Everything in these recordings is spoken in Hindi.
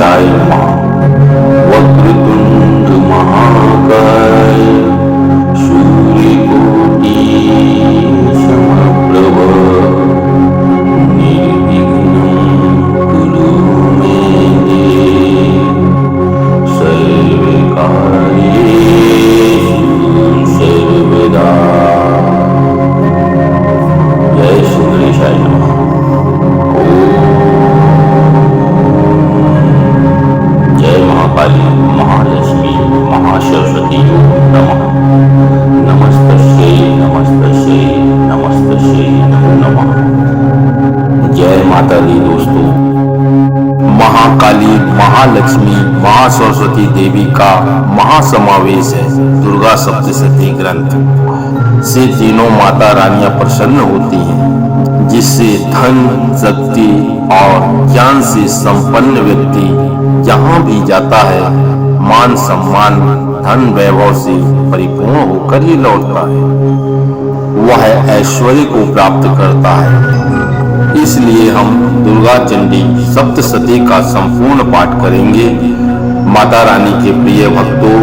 जय मां वक्रतुंड महाकाय सूर्यकोटि समप्रभ निर्विघ्नं कुरु मे देव सर्वकार्येषु सर्वदा। जय श्री गणेशाय नमः। महाकाली महालक्ष्मी महासरस्वती नमः। नमस्तस्यै नमस्तस्यै नमस्तस्यै नमो नमः। जय माता दी दोस्तों। महाकाली महालक्ष्मी महासरस्वती देवी का महासमावेश है दुर्गा सप्तशती ग्रंथ से तीनों माता रानियां प्रसन्न होती हैं, जिससे धन शक्ति और ज्ञान से संपन्न व्यक्ति जहाँ भी जाता है मान सम्मान धन वैभव से परिपूर्ण होकर ही लौटता है। वह ऐश्वर्य को प्राप्त करता है। इसलिए हम दुर्गा चंडी सप्तशती का संपूर्ण पाठ करेंगे। माता रानी के प्रिय भक्तों,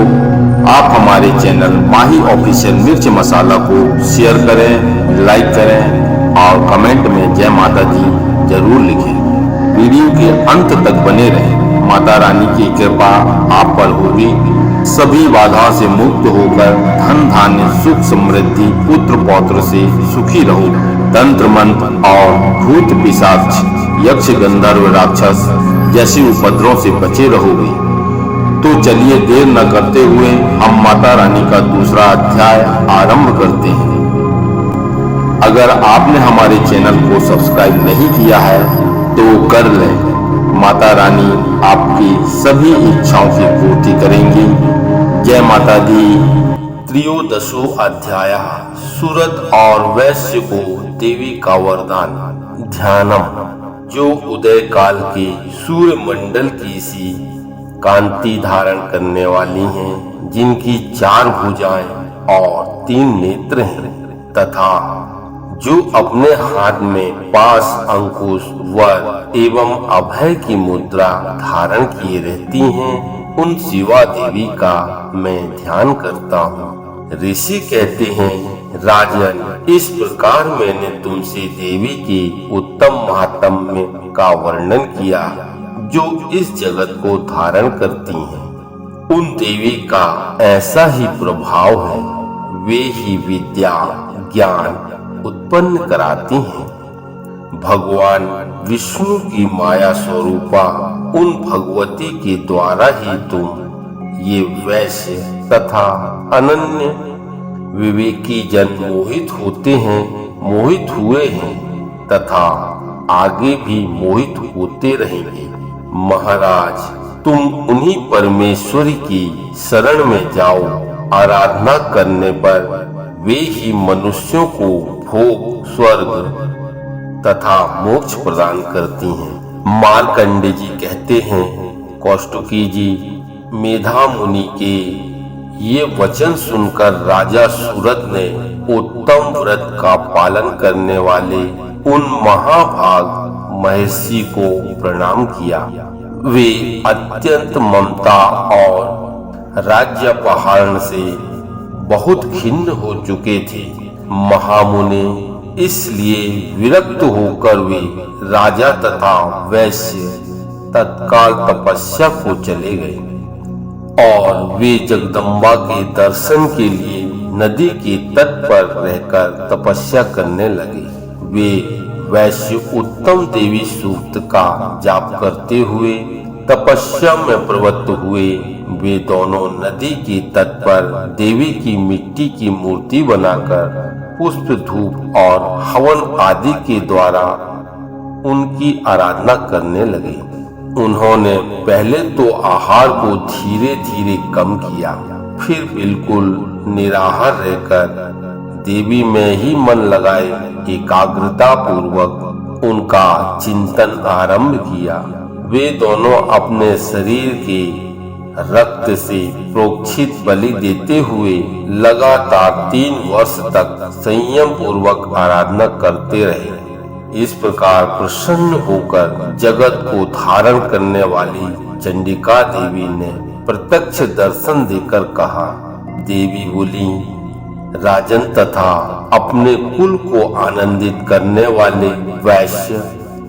आप हमारे चैनल माही ऑफिशियल मिर्च मसाला को शेयर करें, लाइक करें और कमेंट में जय माता दी जरूर लिखें। वीडियो के अंत तक बने रहें। माता रानी की कृपा आप पर होगी। सभी बाधा से मुक्त होकर धन धान्य सुख समृद्धि पुत्र पौत्र से सुखी रहो। तंत्र मंत्र और भूत पिशाच यक्ष गंधर्व राक्षस जैसे उपद्रवों से बचे रहोगे। तो चलिए देर न करते हुए हम माता रानी का दूसरा अध्याय आरंभ करते हैं। अगर आपने हमारे चैनल को सब्सक्राइब नहीं किया है तो कर लें। माता रानी आपकी सभी इच्छाओं की पूर्ति करेंगी। जय माता दी। त्रयोदशो अध्याय सूरत और वैश्य को देवी का वरदान। ध्यानम। जो उदय काल के सूर्य मंडल की सी कांति धारण करने वाली हैं, जिनकी 4 भुजाएं और 3 नेत्र हैं, तथा जो अपने हाथ में पास अंकुश वर एवं अभय की मुद्रा धारण किए रहती हैं, उन शिवा देवी का मैं ध्यान करता हूँ। ऋषि कहते हैं, राजन, इस प्रकार मैंने तुमसे देवी के उत्तम महात्म्य का वर्णन किया जो इस जगत को धारण करती हैं। उन देवी का ऐसा ही प्रभाव है। वे ही विद्या ज्ञान उत्पन्न कराती हैं। भगवान विष्णु की माया स्वरूपा उन भगवती के द्वारा ही तुम ये वैश्य तथा अनन्य विवेकी जन मोहित होते हैं, मोहित हुए हैं तथा आगे भी मोहित होते रहेंगे। महाराज, तुम उन्हीं परमेश्वरी की शरण में जाओ। आराधना करने पर वे ही मनुष्यों को भोग स्वर्ग तथा मोक्ष प्रदान करती हैं। मार्कंडे जी कहते हैं, कौष्टुकी जी, मेधा मुनि के ये वचन सुनकर राजा सूरत ने उत्तम व्रत का पालन करने वाले उन महाभाग महर्षि को प्रणाम किया। वे अत्यंत ममता और राज्य अपहरण से बहुत खिन्न हो चुके थे। महामुनि इसलिए विरक्त होकर वे राजा तथा वैश्य तत्काल तपस्या को चले गए और वे जगदम्बा के दर्शन के लिए नदी के तट पर रहकर तपस्या करने लगे। वे वैश्य उत्तम देवी सूक्त का जाप करते हुए तपस्या में प्रवृत्त हुए। वे दोनों नदी के तट पर देवी की मिट्टी की मूर्ति बनाकर पुष्प धूप और हवन आदि के द्वारा उनकी आराधना करने लगे। उन्होंने पहले तो आहार को धीरे धीरे कम किया, फिर बिल्कुल निराहार रहकर देवी में ही मन लगाए एकाग्रता पूर्वक उनका चिंतन आरंभ किया। वे दोनों अपने शरीर के रक्त से प्रोक्षित बलि देते हुए लगातार 3 वर्ष तक संयम पूर्वक आराधना करते रहे। इस प्रकार प्रसन्न होकर जगत को धारण करने वाली चंडिका देवी ने प्रत्यक्ष दर्शन देकर कहा। देवी बोली, राजन तथा अपने कुल को आनंदित करने वाले वैश्य,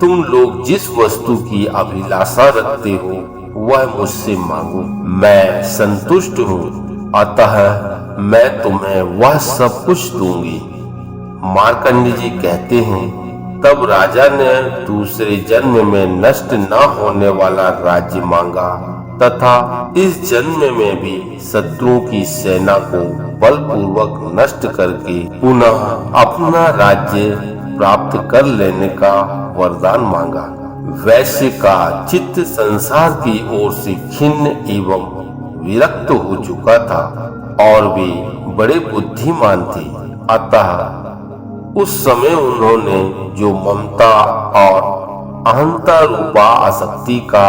तुम लोग जिस वस्तु की अभिलाषा रखते हो वह मुझसे मांगो, मैं संतुष्ट हूँ, अतः मैं तुम्हें वह सब कुछ दूंगी। मार्कंड जी कहते हैं, तब राजा ने दूसरे जन्म में नष्ट न होने वाला राज्य मांगा तथा इस जन्म में भी शत्रुओं की सेना को बलपूर्वक नष्ट करके पुनः अपना राज्य प्राप्त कर लेने का वरदान मांगा। वैश्य का चित्त संसार की ओर से खिन्न एवं विरक्त हो चुका था और वे बड़े बुद्धिमान थे, अतः उस समय उन्होंने जो ममता और अहंता रूपा आसक्ति का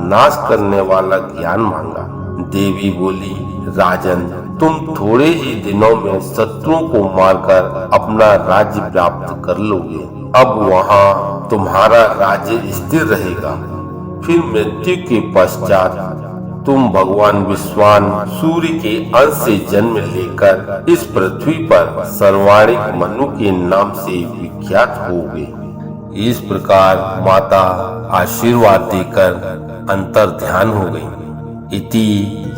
नाश करने वाला ज्ञान मांगा। देवी बोली, राजन, तुम थोड़े ही दिनों में शत्रुओं को मारकर अपना राज्य प्राप्त कर लोगे। अब वहाँ तुम्हारा राज्य स्थिर रहेगा। फिर मृत्यु के पश्चात तुम भगवान विश्वान सूर्य के अंश से जन्म लेकर इस पृथ्वी पर सर्वाणिक मनु के नाम से विख्यात होगे। इस प्रकार माता आशीर्वाद देकर अंतर ध्यान हो गई। इति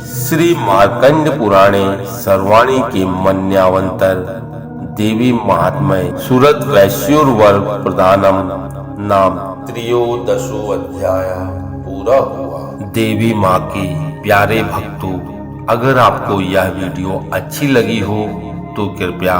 श्री मार्कंड पुराणे सर्वाणी के मन्यावंतर देवी महात्म्य सुरत वैश्योर्वर प्रदानम नाम त्रयोदशो अध्याय पूरा हुआ। देवी माँ के प्यारे भक्तों, अगर आपको यह वीडियो अच्छी लगी हो तो कृपया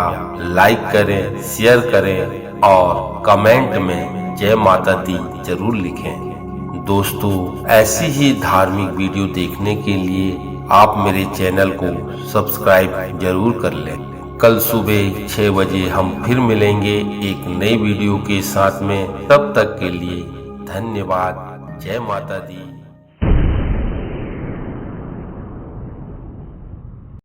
लाइक करें, शेयर करें और कमेंट में जय माता दी जरूर लिखें। दोस्तों, ऐसी ही धार्मिक वीडियो देखने के लिए आप मेरे चैनल को सब्सक्राइब जरूर कर लें। कल सुबह 6 बजे हम फिर मिलेंगे एक नई वीडियो के साथ में। तब तक के लिए धन्यवाद। जय माता दी।